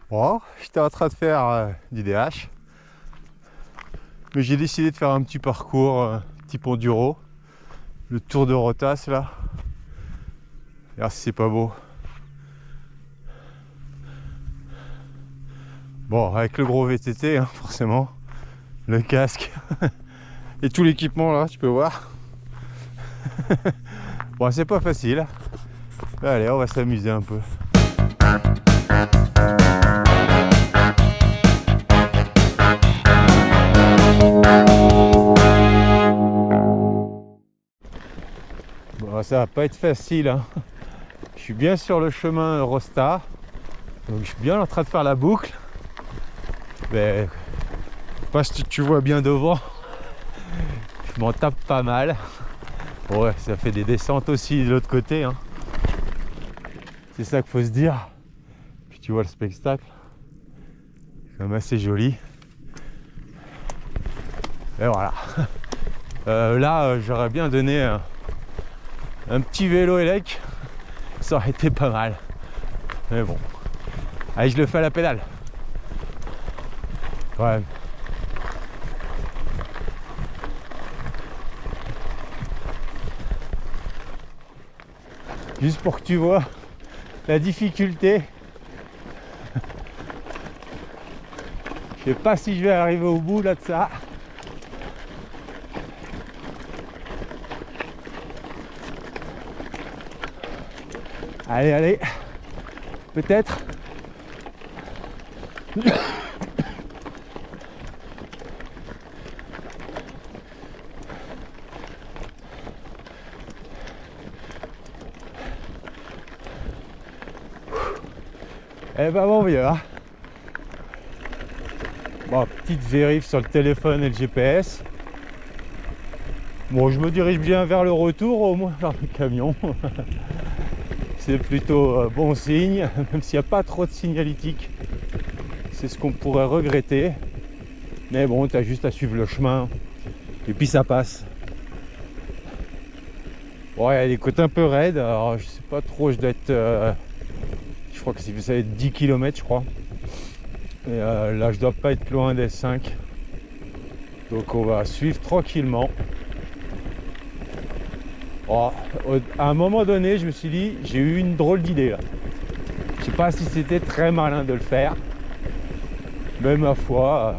Bon, j'étais en train de faire du DH, mais j'ai décidé de faire un petit parcours type enduro, le tour de Rotas là. Regarde si c'est pas beau. Bon, avec le gros VTT, hein, forcément, le casque et tout l'équipement là, tu peux voir. Bon, c'est pas facile. Allez, on va s'amuser un peu. Bon, ça va pas être facile, hein. Je suis bien sur le chemin Eurostar, donc je suis bien en train de faire la boucle. Mais pas si tu vois bien devant, je m'en tape pas mal. Ouais, ça fait des descentes aussi de l'autre côté, hein. C'est ça qu'il faut se dire. Puis tu vois le spectacle, c'est quand même assez joli. Et voilà. Là, j'aurais bien donné un petit vélo élec, ça aurait été pas mal. Mais bon, allez, je le fais à la pédale. Ouais. Juste pour que tu vois la difficulté. Je sais pas si je vais arriver au bout là de ça. Allez, allez. Peut-être. Eh ben mon vieux, hein. Bon, petite vérif sur le téléphone et le GPS. Bon, je me dirige bien vers le retour, au moins vers le camion. C'est plutôt bon signe, même s'il n'y a pas trop de signalétique. C'est ce qu'on pourrait regretter. Mais bon, tu as juste à suivre le chemin et puis ça passe. Bon, il y a des côtes un peu raides, alors je sais pas trop, je dois être... je crois que ça va être 10 km, je crois. Et là, je dois pas être loin des 5. Donc on va suivre tranquillement. Oh, à un moment donné, je me suis dit, j'ai eu une drôle d'idée là. Je sais pas si c'était très malin de le faire. Mais ma foi,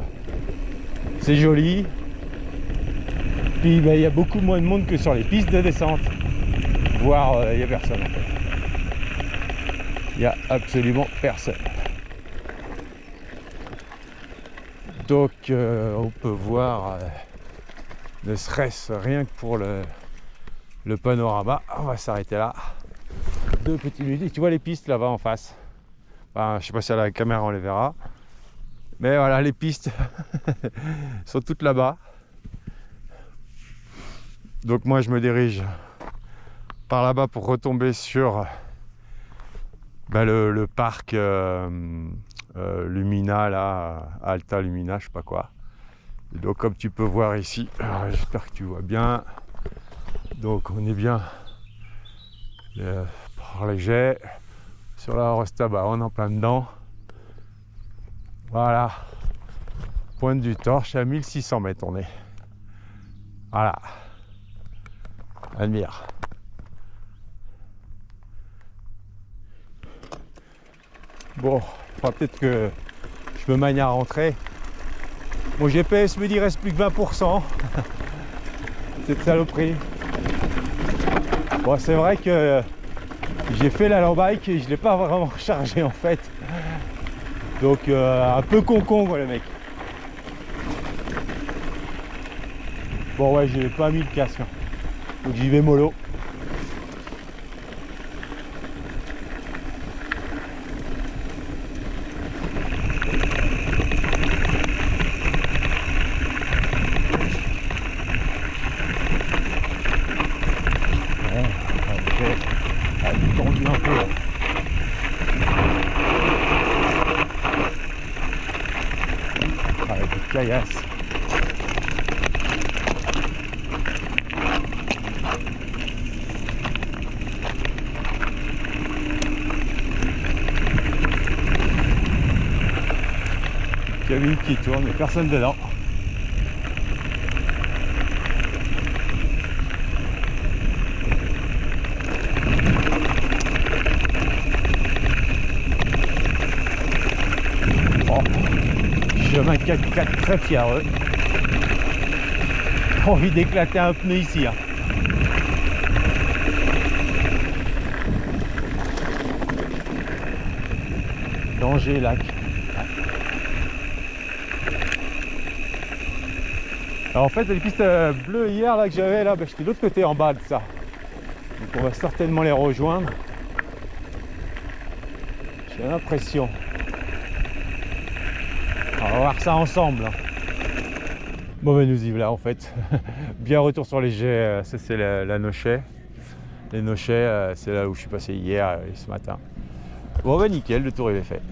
c'est joli. Puis il y a beaucoup moins de monde que sur les pistes de descente. Voire il n'y a personne en fait. Il n'y a absolument personne. Donc on peut voir, ne serait-ce rien que pour le panorama. On va s'arrêter là. 2 petits minutes. Tu vois les pistes là-bas en face. Enfin, je sais pas si à la caméra on les verra. Mais voilà, les pistes sont toutes là-bas. Donc moi je me dirige par là-bas pour retomber sur le parc Lumina là, Alta Lumina, je sais pas quoi. Et donc comme tu peux voir ici, j'espère que tu vois bien. Donc on est bien par les jets sur la Rostaba, on est en plein dedans. Voilà, pointe du torche à 1600 mètres on est. Voilà, admire. Bon, il faudra peut-être que je me magne à rentrer. Mon GPS me dit qu'il reste plus que 20%. Cette saloperie. Bon, c'est vrai que j'ai fait la bike et je l'ai pas vraiment rechargé en fait. Donc un peu con quoi le mec. Bon ouais, j'ai pas mis le casque, hein. Donc j'y vais mollo. Tendu un peu. Avec des caillasses. Cabine qui tourne, mais personne dedans. Oh, chemin 4x4 très fiareux. Envie d'éclater un pneu ici. Hein. Danger lac. Alors en fait les pistes bleues hier là que j'avais là, j'étais de l'autre côté en bas de ça. Donc on va certainement les rejoindre. J'ai l'impression. On va voir ça ensemble. Hein. Bon ben nous y voilà en fait. Bien retour sur les jets, ça c'est la Nochet. Les Nochets, c'est là où je suis passé hier et ce matin. Bon ben nickel, le tour il est fait.